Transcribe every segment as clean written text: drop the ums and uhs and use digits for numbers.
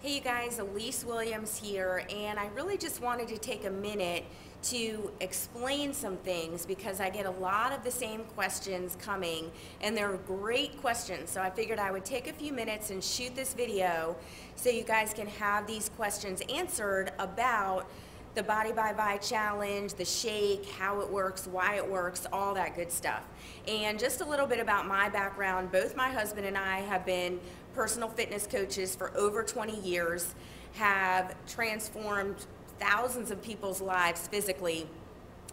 Hey you guys, Elise Williams here, and I really just wanted to take a minute to explain some things because I get a lot of the same questions coming, and they're great questions. So I figured I would take a few minutes and shoot this video so you guys can have these questions answered about the Body by Vi challenge, the shake, how it works, why it works, all that good stuff. And just a little bit about my background. Both my husband and I have been personal fitness coaches for over 20 years, have transformed thousands of people's lives physically.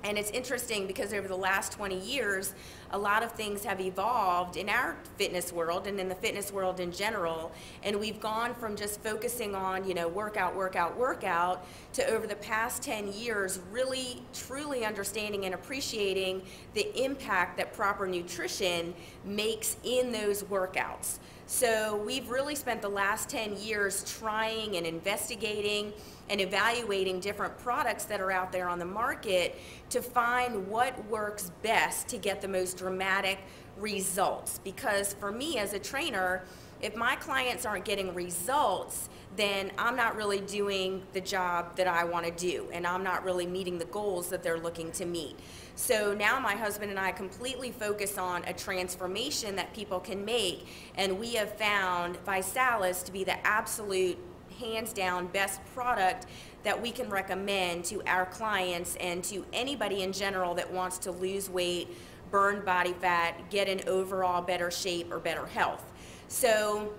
And it's interesting because over the last 20 years, a lot of things have evolved in our fitness world and in the fitness world in general. And we've gone from just focusing on, workout, workout, workout, to over the past 10 years, really, truly understanding and appreciating the impact that proper nutrition makes in those workouts. So we've really spent the last 10 years trying and investigating and evaluating different products that are out there on the market to find what works best to get the most dramatic results. Because for me as a trainer, if my clients aren't getting results, then I'm not really doing the job that I want to do, and I'm not really meeting the goals that they're looking to meet. So now my husband and I completely focus on a transformation that people can make, and we have found Visalus to be the absolute hands down best product that we can recommend to our clients and to anybody in general that wants to lose weight, burn body fat, get in overall better shape or better health. So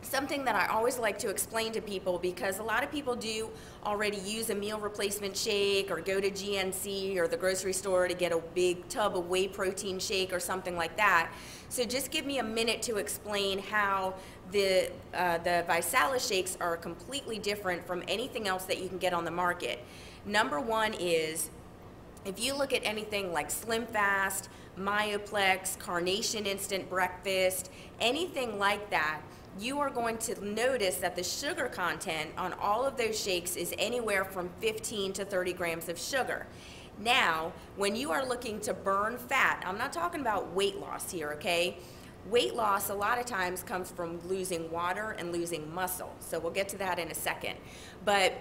something that I always like to explain to people, because a lot of people do already use a meal replacement shake or go to GNC or the grocery store to get a big tub of whey protein shake or something like that. So just give me a minute to explain how the Visalus shakes are completely different from anything else that you can get on the market. Number one is, if you look at anything like Slim Fast, Myoplex, Carnation Instant Breakfast, anything like that, you are going to notice that the sugar content on all of those shakes is anywhere from 15 to 30 grams of sugar. Now, when you are looking to burn fat, I'm not talking about weight loss here, okay? Weight loss a lot of times comes from losing water and losing muscle. So we'll get to that in a second. But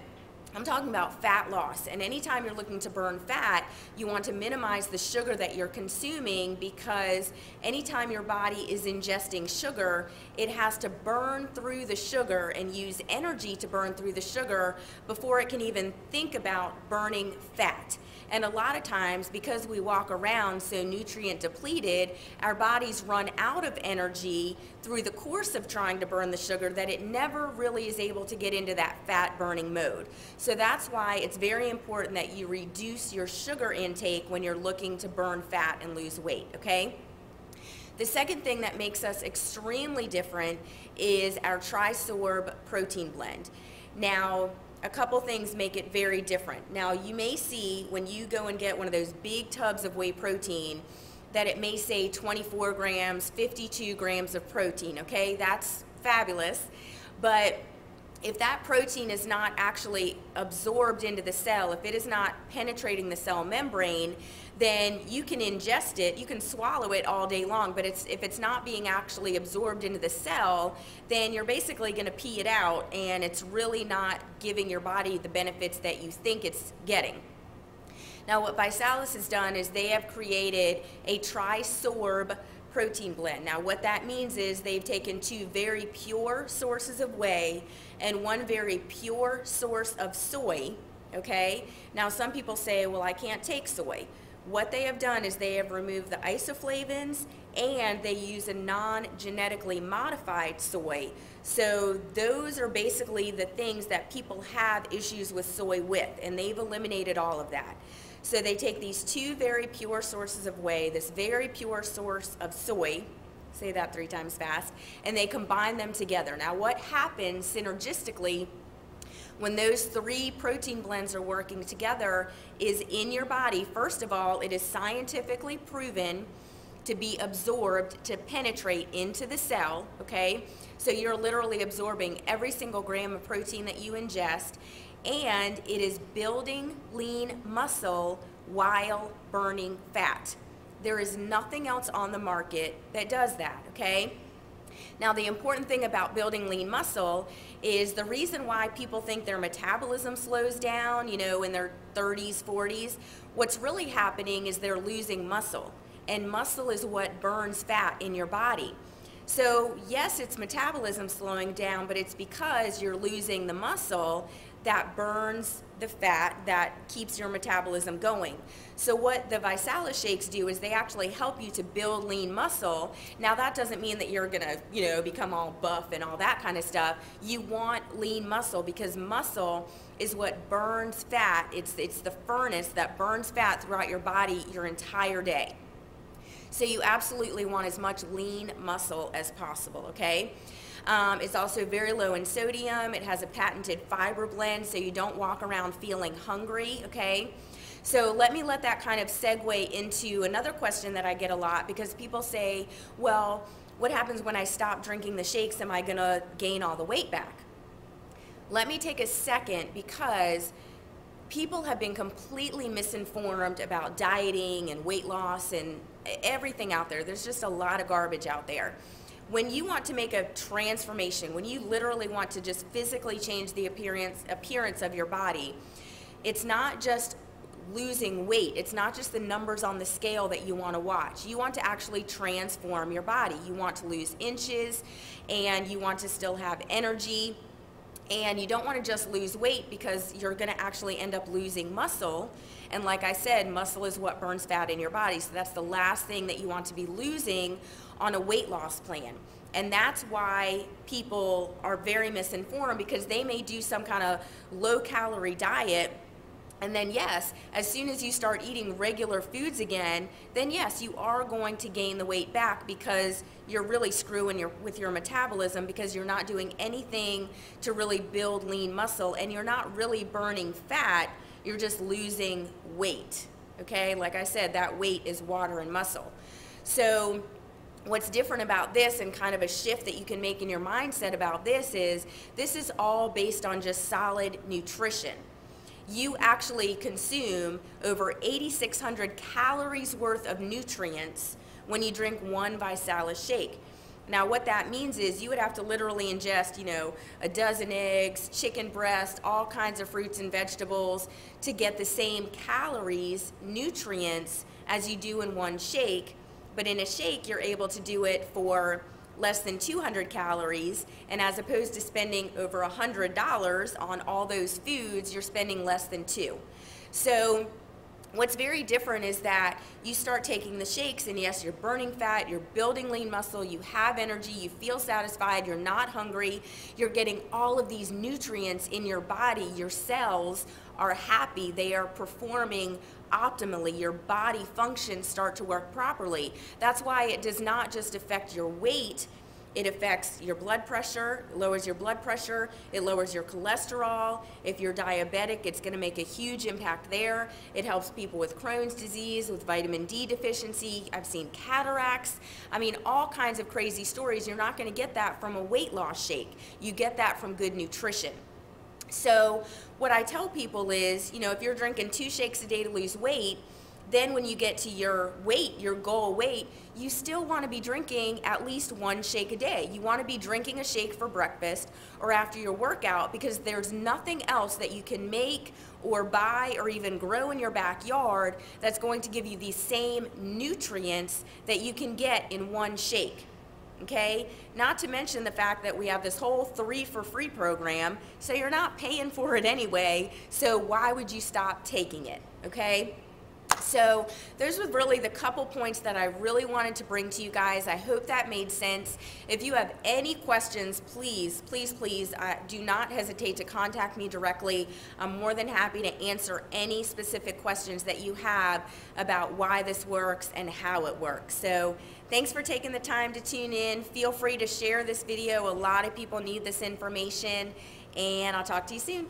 I'm talking about fat loss, and anytime you're looking to burn fat, you want to minimize the sugar that you're consuming, because anytime your body is ingesting sugar, it has to burn through the sugar and use energy to burn through the sugar before it can even think about burning fat. And a lot of times, because we walk around so nutrient depleted, our bodies run out of energy through the course of trying to burn the sugar, that it never really is able to get into that fat burning mode. So that's why it's very important that you reduce your sugar intake when you're looking to burn fat and lose weight, okay? The second thing that makes us extremely different is our tri-sorb protein blend. Now, a couple things make it very different. Now, you may see when you go and get one of those big tubs of whey protein that it may say 24 grams, 52 grams of protein, okay? That's fabulous. But if that protein is not actually absorbed into the cell, if it is not penetrating the cell membrane, then you can ingest it, you can swallow it all day long, but if it's not being actually absorbed into the cell, then you're basically going to pee it out, and it's really not giving your body the benefits that you think it's getting. Now, what Visalus has done is they have created a tri-sorb protein blend. Now, what that means is they've taken two very pure sources of whey and one very pure source of soy, okay? Now, some people say, well, I can't take soy. What they have done is they have removed the isoflavins, and they use a non-genetically modified soy. So those are basically the things that people have issues with soy with, and they've eliminated all of that. So they take these two very pure sources of whey, this very pure source of soy, say that 3 times fast, and they combine them together. Now, what happens synergistically when those 3 protein blends are working together is, in your body, first of all, it is scientifically proven to be absorbed, to penetrate into the cell, okay? So you're literally absorbing every single gram of protein that you ingest, and it is building lean muscle while burning fat. There is nothing else on the market that does that, okay? Now, the important thing about building lean muscle is the reason why people think their metabolism slows down, you know, in their 30s, 40s, what's really happening is they're losing muscle. And muscle is what burns fat in your body. So yes, it's metabolism slowing down, but it's because you're losing the muscle that burns the fat that keeps your metabolism going. So what the Visalus shakes do is they actually help you to build lean muscle. Now that doesn't mean that you're gonna, you know, become all buff and all that kind of stuff. You want lean muscle because muscle is what burns fat. It's the furnace that burns fat throughout your body your entire day. So you absolutely want as much lean muscle as possible, okay? It's also very low in sodium. It has a patented fiber blend, so you don't walk around feeling hungry, okay? So let that kind of segue into another question that I get a lot, because people say, well, what happens when I stop drinking the shakes? Am I gonna gain all the weight back? Let me take a second, because people have been completely misinformed about dieting and weight loss and everything out there. There's just a lot of garbage out there. When you want to make a transformation, when you literally want to just physically change the appearance of your body, it's not just losing weight. It's not just the numbers on the scale that you want to watch. You want to actually transform your body. You want to lose inches, and you want to still have energy. And you don't want to just lose weight, because you're going to actually end up losing muscle. And like I said, muscle is what burns fat in your body. So that's the last thing that you want to be losing on a weight loss plan. And that's why people are very misinformed, because they may do some kind of low-calorie diet, and then yes, as soon as you start eating regular foods again, then yes, you are going to gain the weight back, because you're really screwing with your metabolism, because you're not doing anything to really build lean muscle, and you're not really burning fat, you're just losing weight, okay? Like I said, that weight is water and muscle. So what's different about this, and kind of a shift that you can make in your mindset about this is all based on just solid nutrition. You actually consume over 8,600 calories worth of nutrients when you drink one Visalus shake. Now what that means is you would have to literally ingest, you know, a dozen eggs, chicken breast, all kinds of fruits and vegetables to get the same calories, nutrients, as you do in one shake. But in a shake, you're able to do it for less than 200 calories, and as opposed to spending over $100 on all those foods, you're spending less than $2. So what's very different is that you start taking the shakes, and yes, you're burning fat, you're building lean muscle, you have energy, you feel satisfied, you're not hungry, you're getting all of these nutrients in your body, your cells are happy, they are performing optimally, your body functions start to work properly. That's why it does not just affect your weight, it affects your blood pressure, it lowers your blood pressure, it lowers your cholesterol. If you're diabetic, it's going to make a huge impact there. It helps people with Crohn's disease, with vitamin D deficiency. I've seen cataracts. I mean, all kinds of crazy stories. You're not going to get that from a weight loss shake. You get that from good nutrition. So what I tell people is, you know, if you're drinking 2 shakes a day to lose weight, then when you get to your weight, your goal weight, you still want to be drinking at least 1 shake a day. You want to be drinking a shake for breakfast or after your workout, because there's nothing else that you can make or buy or even grow in your backyard that's going to give you the same nutrients that you can get in 1 shake. Okay, not to mention the fact that we have this whole 3 for free program, so you're not paying for it anyway, so why would you stop taking it, okay? So those were really the couple points that I really wanted to bring to you guys. I hope that made sense. If you have any questions, please, please, please do not hesitate to contact me directly. I'm more than happy to answer any specific questions that you have about why this works and how it works. So thanks for taking the time to tune in. Feel free to share this video. A lot of people need this information, and I'll talk to you soon.